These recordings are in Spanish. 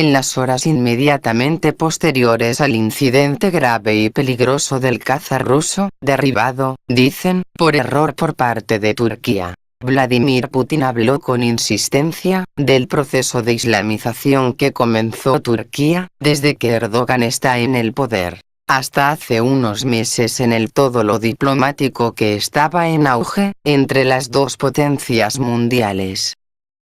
En las horas inmediatamente posteriores al incidente grave y peligroso del caza ruso, derribado, dicen, por error por parte de Turquía, Vladimir Putin habló con insistencia del proceso de islamización que comenzó Turquía desde que Erdogan está en el poder. Hasta hace unos meses en el todo lo diplomático que estaba en auge entre las dos potencias mundiales.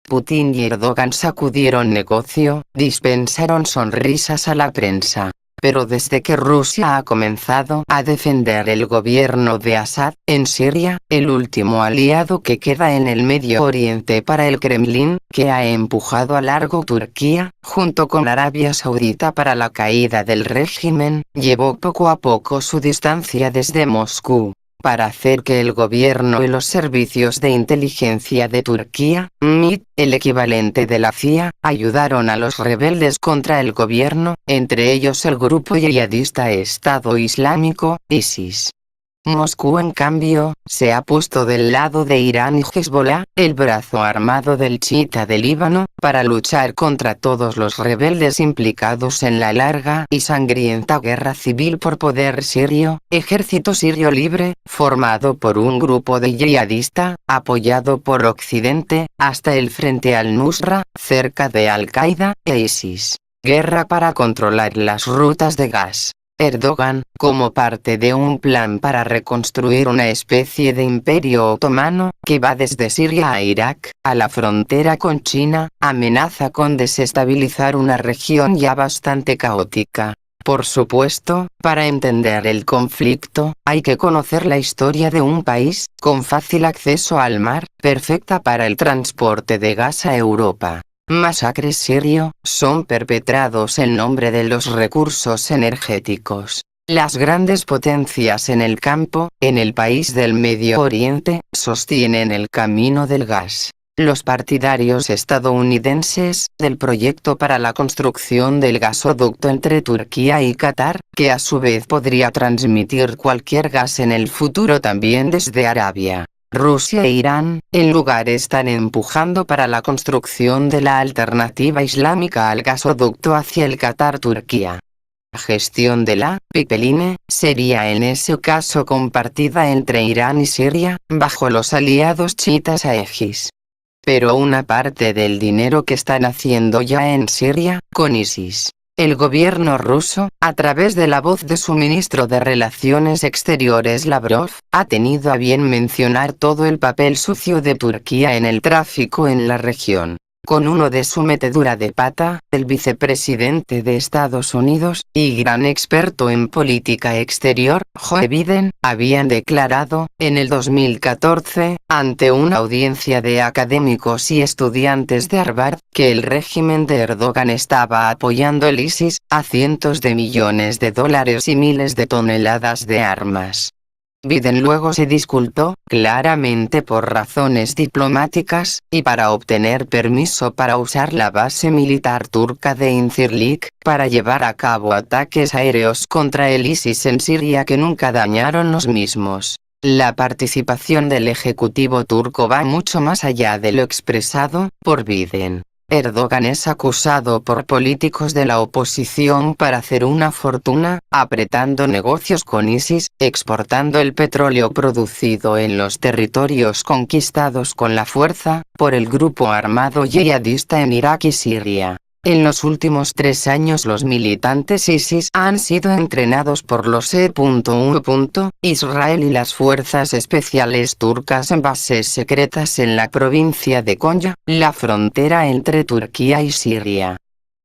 Putin y Erdogan sacudieron negocio, dispensaron sonrisas a la prensa. Pero desde que Rusia ha comenzado a defender el gobierno de Assad, en Siria, el último aliado que queda en el Medio Oriente para el Kremlin, que ha empujado a largo Turquía, junto con Arabia Saudita para la caída del régimen, llevó poco a poco su distancia desde Moscú. Para hacer que el gobierno y los servicios de inteligencia de Turquía, MIT, el equivalente de la CIA, ayudaron a los rebeldes contra el gobierno, entre ellos el grupo yihadista Estado Islámico, ISIS. Moscú en cambio, se ha puesto del lado de Irán y Hezbollah, el brazo armado del chiita de Líbano, para luchar contra todos los rebeldes implicados en la larga y sangrienta guerra civil por poder sirio, Ejército Sirio Libre, formado por un grupo de yihadista, apoyado por Occidente, hasta el frente al-Nusra, cerca de Al-Qaeda e ISIS. Guerra para controlar las rutas de gas. Erdogan, como parte de un plan para reconstruir una especie de imperio otomano, que va desde Siria a Irak, a la frontera con China, amenaza con desestabilizar una región ya bastante caótica. Por supuesto, para entender el conflicto, hay que conocer la historia de un país, con fácil acceso al mar, perfecta para el transporte de gas a Europa. Masacres sirio, son perpetrados en nombre de los recursos energéticos. Las grandes potencias en el campo, en el país del Medio Oriente, sostienen el camino del gas. Los partidarios estadounidenses del proyecto para la construcción del gasoducto entre Turquía y Qatar, que a su vez podría transmitir cualquier gas en el futuro también desde Arabia, Rusia e Irán, en lugar están empujando para la construcción de la alternativa islámica al gasoducto hacia el Qatar-Turquía. La gestión de la pipeline sería en ese caso compartida entre Irán y Siria, bajo los aliados chiitas aegis. Pero una parte del dinero que están haciendo ya en Siria, con ISIS. El gobierno ruso, a través de la voz de su ministro de Relaciones Exteriores Lavrov, ha tenido a bien mencionar todo el papel sucio de Turquía en el tráfico en la región. Con uno de su metedura de pata, el vicepresidente de Estados Unidos, y gran experto en política exterior, Joe Biden, habían declarado, en el 2014, ante una audiencia de académicos y estudiantes de Harvard, que el régimen de Erdogan estaba apoyando el ISIS, a cientos de millones de dólares y miles de toneladas de armas. Biden luego se disculpó, claramente por razones diplomáticas, y para obtener permiso para usar la base militar turca de Incirlik, para llevar a cabo ataques aéreos contra el ISIS en Siria que nunca dañaron los mismos. La participación del ejecutivo turco va mucho más allá de lo expresado por Biden. Erdogan es acusado por políticos de la oposición para hacer una fortuna, apretando negocios con ISIS, exportando el petróleo producido en los territorios conquistados con la fuerza, por el grupo armado yihadista en Irak y Siria. En los últimos 3 años los militantes ISIS han sido entrenados por los E.U. Israel y las fuerzas especiales turcas en bases secretas en la provincia de Konya, la frontera entre Turquía y Siria.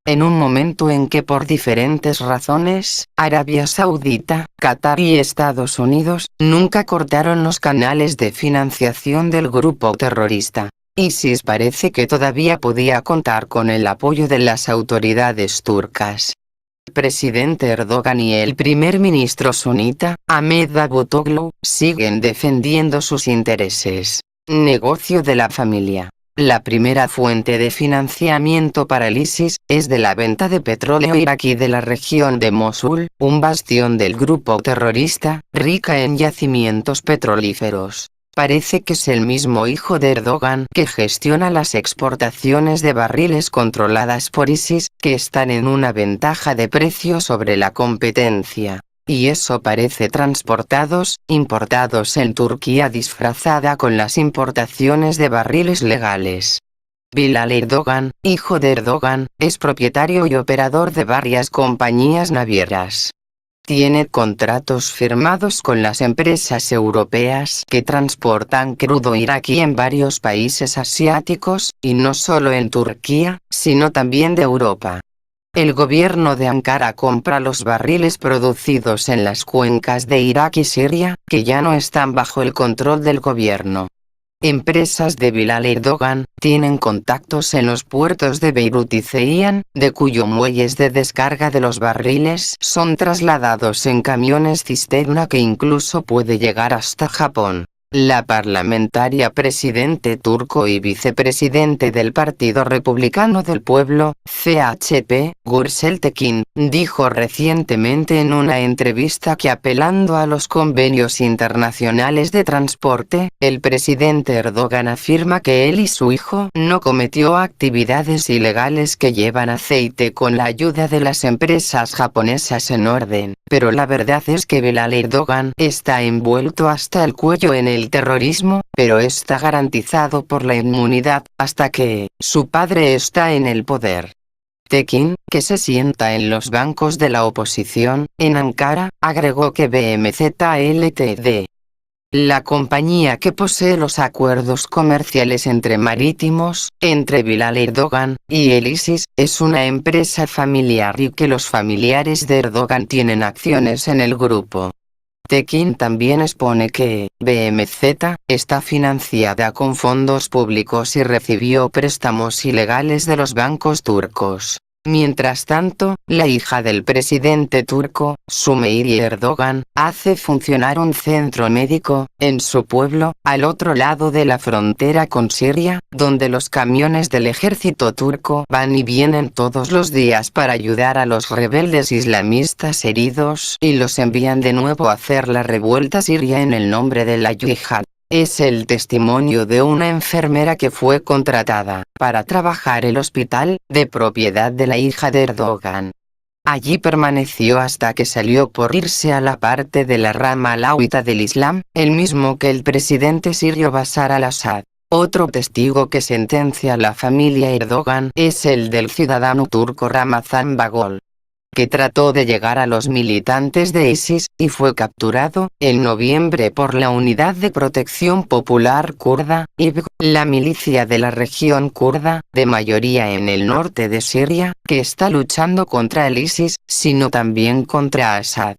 En un momento en que por diferentes razones, Arabia Saudita, Qatar y Estados Unidos, nunca cortaron los canales de financiación del grupo terrorista. ISIS parece que todavía podía contar con el apoyo de las autoridades turcas. El presidente Erdogan y el primer ministro sunita, Ahmet Davutoglu, siguen defendiendo sus intereses. Negocio de la familia. La primera fuente de financiamiento para el ISIS, es de la venta de petróleo iraquí de la región de Mosul, un bastión del grupo terrorista, rica en yacimientos petrolíferos. Parece que es el mismo hijo de Erdogan que gestiona las exportaciones de barriles controladas por ISIS, que están en una ventaja de precio sobre la competencia. Y eso parece importados en Turquía disfrazada con las importaciones de barriles legales. Bilal Erdogan, hijo de Erdogan, es propietario y operador de varias compañías navieras. Tiene contratos firmados con las empresas europeas que transportan crudo iraquí en varios países asiáticos, y no solo en Turquía, sino también de Europa. El gobierno de Ankara compra los barriles producidos en las cuencas de Irak y Siria, que ya no están bajo el control del gobierno. Empresas de Bilal Erdogan tienen contactos en los puertos de Beirut y Ceyhan, de cuyo muelles de descarga de los barriles son trasladados en camiones cisterna que incluso puede llegar hasta Japón. La parlamentaria presidente turco y vicepresidente del Partido Republicano del Pueblo, CHP, Gürsel Tekin, dijo recientemente en una entrevista que apelando a los convenios internacionales de transporte, el presidente Erdogan afirma que él y su hijo no cometió actividades ilegales que llevan aceite con la ayuda de las empresas japonesas en orden, pero la verdad es que Bilal Erdogan está envuelto hasta el cuello en el terrorismo, pero está garantizado por la inmunidad, hasta que su padre está en el poder. Tekin, que se sienta en los bancos de la oposición, en Ankara, agregó que BMZ Ltd., la compañía que posee los acuerdos comerciales marítimos, entre Bilal Erdogan y el ISIS, es una empresa familiar y que los familiares de Erdogan tienen acciones en el grupo. Tekin también expone que BMZ está financiada con fondos públicos y recibió préstamos ilegales de los bancos turcos. Mientras tanto, la hija del presidente turco, Sümeyye Erdogan, hace funcionar un centro médico en su pueblo, al otro lado de la frontera con Siria, donde los camiones del ejército turco van y vienen todos los días para ayudar a los rebeldes islamistas heridos y los envían de nuevo a hacer la revuelta siria en el nombre de la yihad. Es el testimonio de una enfermera que fue contratada para trabajar el hospital, de propiedad de la hija de Erdogan. Allí permaneció hasta que salió por irse a la parte de la rama alauita del Islam, el mismo que el presidente sirio Bashar al-Assad. Otro testigo que sentencia a la familia Erdogan es el del ciudadano turco Ramazan Bagol, que trató de llegar a los militantes de ISIS, y fue capturado, en noviembre por la Unidad de Protección Popular Kurda, YPG, la milicia de la región kurda, de mayoría en el norte de Siria, que está luchando contra el ISIS, sino también contra Assad.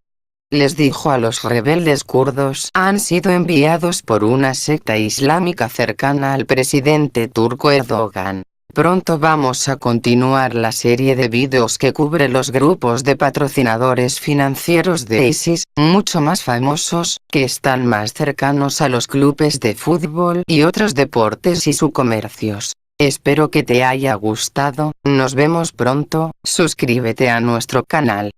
Les dijo a los rebeldes kurdos han sido enviados por una secta islámica cercana al presidente turco Erdogan. Pronto vamos a continuar la serie de vídeos que cubre los grupos de patrocinadores financieros de ISIS, mucho más famosos, que están más cercanos a los clubes de fútbol y otros deportes y sus comercios. Espero que te haya gustado, nos vemos pronto, suscríbete a nuestro canal.